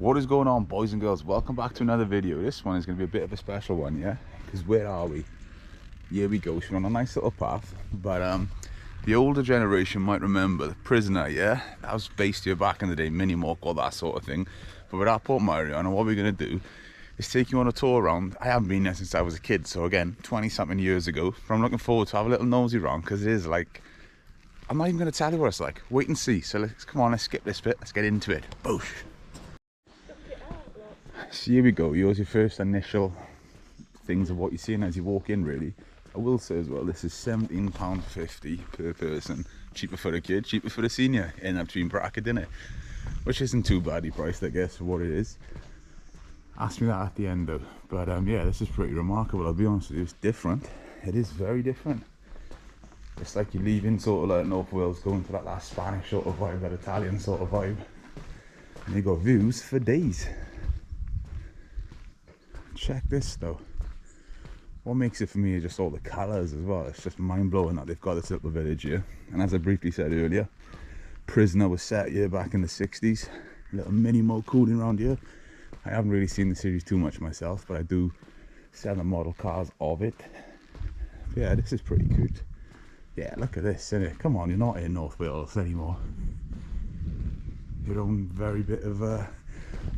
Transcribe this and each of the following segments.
What is going on, boys and girls? Welcome back to another video. This one is going to be a bit of a special one, yeah? Because where are we? Here we go. We're on a nice little path, but the older generation might remember the Prisoner, yeah? That was based here back in the day, mini mock, all that sort of thing. But we're at Portmeirion, and what we're going to do is take you on a tour around. I haven't been there since I was a kid, so again, 20 something years ago. But I'm looking forward to have a little nosy around, because it is like, I'm not even going to tell you what it's like. Wait and see. So come on, let's skip this bit. Let's get into it. Boosh. So here we go. Here's your first initial things of what you're seeing as you walk in, really. I will say as well, this is £17.50 per person. Cheaper for a kid, cheaper for a senior in that between bracket, innit? Which isn't too badly priced, I guess, for what it is. Ask me that at the end though. But yeah, this is pretty remarkable, I'll be honest with you. It's different. It is very different. It's like you're leaving sort of like North Wales, going to that Spanish sort of vibe, that Italian sort of vibe. And you got views for days. Check this though. What makes it for me is just all the colours as well. It's just mind-blowing that they've got this little village here. And as I briefly said earlier, Prisoner was set here back in the 60s. A little mini mock cooling around here. I haven't really seen the series too much myself, but I do sell the model cars of it. But yeah, this is pretty good. Yeah, look at this, innit? Come on, you're not in North Wales anymore. Your own very bit of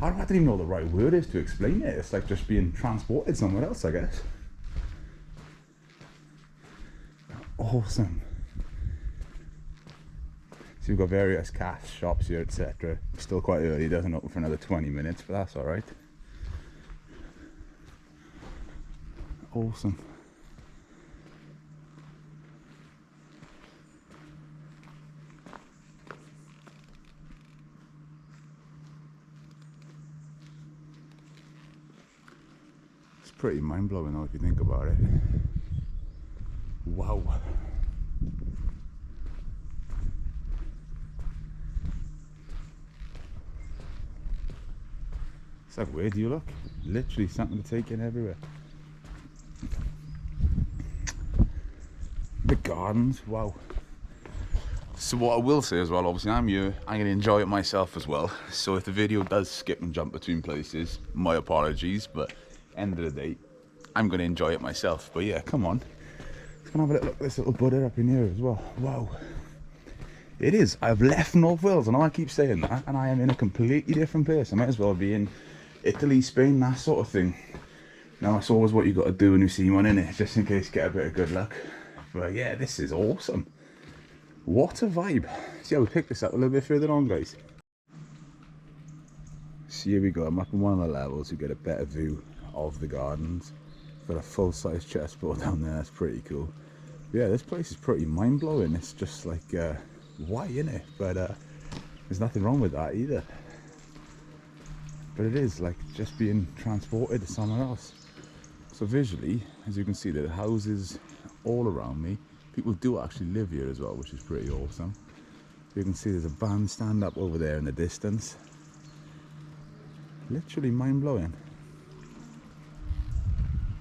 I don't even know the right word is to explain it. It's like just being transported somewhere else, I guess. Awesome. So we've got various cash shops here, etc. Still quite early, it doesn't open for another 20 minutes, but that's alright. Awesome. Pretty mind-blowing though if you think about it. Wow. It's like, where do you look? Literally something to take in everywhere. The gardens, wow. So what I will say as well, obviously I'm here, I'm going to enjoy it myself as well. So if the video does skip and jump between places, my apologies, but end of the day, I'm going to enjoy it myself. But yeah, come on, let's go and have a little look at this little Buddha up in here as well. Wow, it is. I've left North Wales, I know I keep saying that, and I am in a completely different place. I might as well be in Italy, Spain, that sort of thing. Now that's always what you got to do when you see one, innit? Just in case you get a bit of good luck. But yeah, this is awesome. What a vibe. See how we pick this up a little bit further on, guys. So here we go, I'm up in one of the levels, you get a better view of the gardens. Got a full-size chessboard down there, that's pretty cool. But yeah, this place is pretty mind-blowing. It's just like, why, innit? But there's nothing wrong with that either. But it is like just being transported to somewhere else. So visually, as you can see, there are houses all around me. People do actually live here as well, which is pretty awesome. You can see there's a bandstand up over there in the distance. Literally mind-blowing.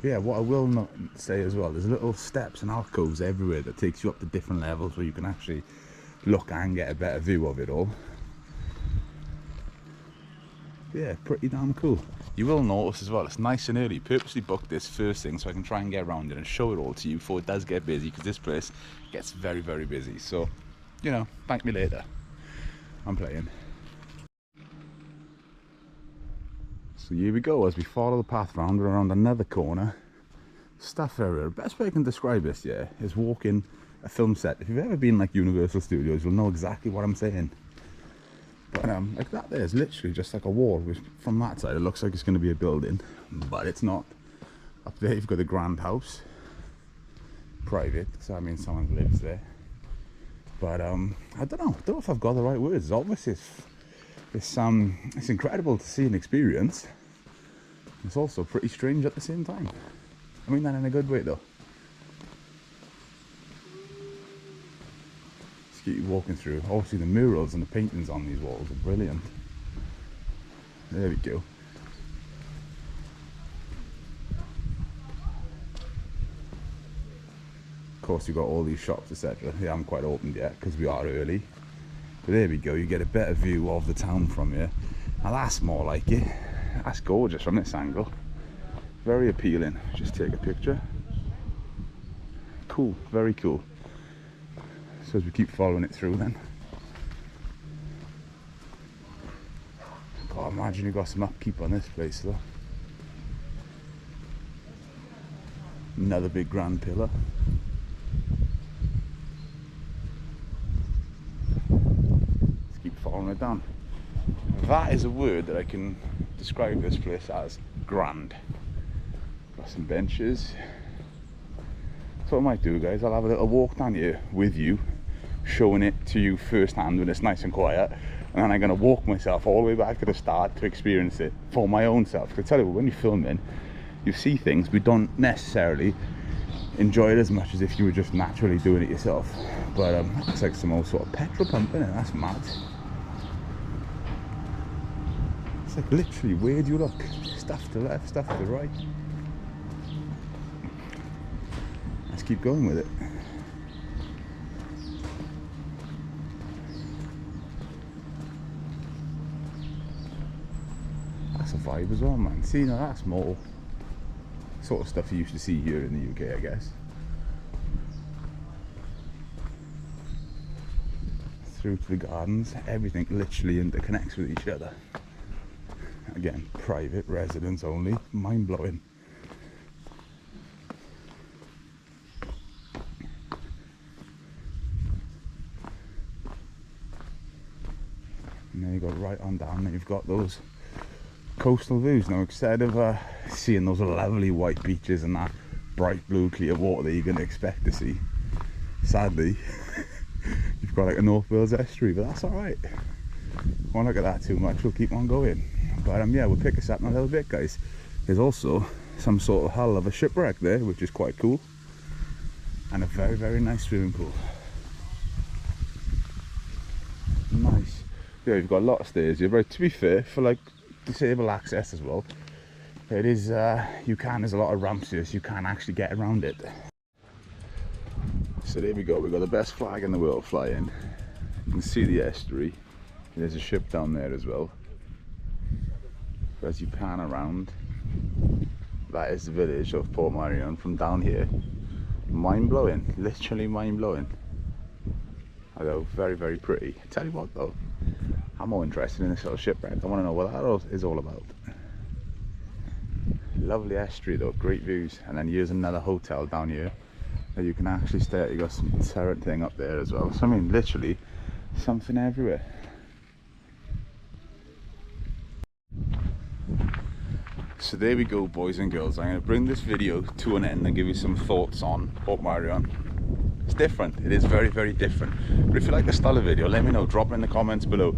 Yeah, what I will not say as well, there's little steps and alcoves everywhere that takes you up to different levels where you can actually look and get a better view of it all. Yeah, pretty damn cool. You will notice as well, it's nice and early. Purposely booked this first thing so I can try and get around it and show it all to you before it does get busy, because this place gets very, very busy. So, you know, thank me later. I'm playing. So here we go, as we follow the path round, we're around another corner. Stuff everywhere. The best way I can describe this, yeah, is walking a film set. If you've ever been like Universal Studios, you'll know exactly what I'm saying. But like that there's literally just like a wall, which from that side it looks like it's going to be a building, but it's not. Up there you've got the grand house, private, so I mean someone lives there. But I don't know if I've got the right words. Obviously it's incredible to see and experience. It's also pretty strange at the same time. I mean that in a good way though. Let's keep walking through. Obviously the murals and the paintings on these walls are brilliant. There we go. Of course you've got all these shops, etc. They haven't quite opened yet because we are early. But there we go, you get a better view of the town from here. Now that's more like it. That's gorgeous from this angle. Very appealing. Just take a picture. Cool, very cool. So as we keep following it through then. God, imagine you got some upkeep on this place though. Another big grand pillar. Let's keep following it down. That is a word that I can describe this place as: grand. Got some benches. So what I might do, guys, I'll have a little walk down here with you, showing it to you firsthand when it's nice and quiet, and then I'm going to walk myself all the way back to the start to experience it for my own self. Because I tell you what, when you're filming, you see things, but don't necessarily enjoy it as much as if you were just naturally doing it yourself. But it's like some old sort of petrol pump, isn't it? That's mad. It's like literally, where do you look? Stuff to the left, stuff to the right. Let's keep going with it. That's a vibe as well, man. See, now that's more sort of stuff you used to see here in the UK, I guess. Through to the gardens, everything literally interconnects with each other. Again, private residence only, mind-blowing. And then you go right on down, and you've got those coastal views. Now, instead of seeing those lovely white beaches and that bright blue clear water that you're going to expect to see, sadly you've got like a North Wales estuary, but that's alright. Won't look at that too much, we'll keep on going. But yeah, we'll pick us up in a little bit, guys. There's also some sort of hull of a shipwreck there, which is quite cool, and a very, very nice swimming pool. Nice. Yeah, you've got a lot of stairs here, but to be fair, for like disabled access as well, it is there's a lot of ramps here, so you can actually get around it. So there we go, we've got the best flag in the world flying. You can see the estuary. There's a ship down there as well. But as you pan around, that is the village of Portmeirion from down here. Mind-blowing, literally mind-blowing. Although very, very pretty. Tell you what though, I'm more interested in this little shipwreck. I want to know what that is all about. Lovely estuary though, great views. And then here's another hotel down here that you can actually stay at. You got some turret thing up there as well. So I mean, literally something everywhere. So there we go, boys and girls. I'm going to bring this video to an end and give you some thoughts on Portmeirion. It's different, it is very, very different. But if you like the style of video, let me know, drop it in the comments below.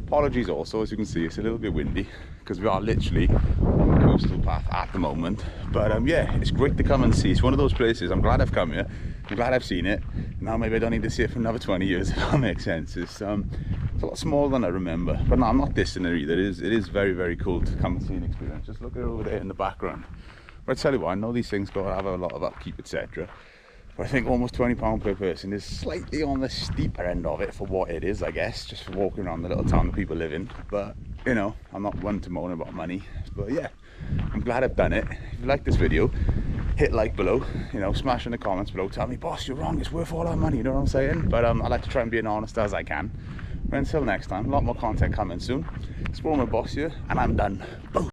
Apologies also, as you can see, it's a little bit windy because we are literally on the coastal path at the moment. But yeah, it's great to come and see. It's one of those places, I'm glad I've come here, I'm glad I've seen it. Now maybe I don't need to see it for another 20 years, if that makes sense. It's a lot smaller than I remember, but no, I'm not dissing it either. It is very, very cool to come and see an experience. Just look at it over there in the background. But I tell you what, I know these things got to have a lot of upkeep, etc. But I think almost £20 per person is slightly on the steeper end of it for what it is, I guess, just for walking around the little town that people live in. But, you know, I'm not one to moan about money. But yeah, I'm glad I've done it. If you like this video, hit like below, you know, smash in the comments below. Tell me, boss, you're wrong, it's worth all our money, you know what I'm saying? But I like to try and be as honest as I can. But until next time, a lot more content coming soon. Explore my boss here, and I'm done. Boom.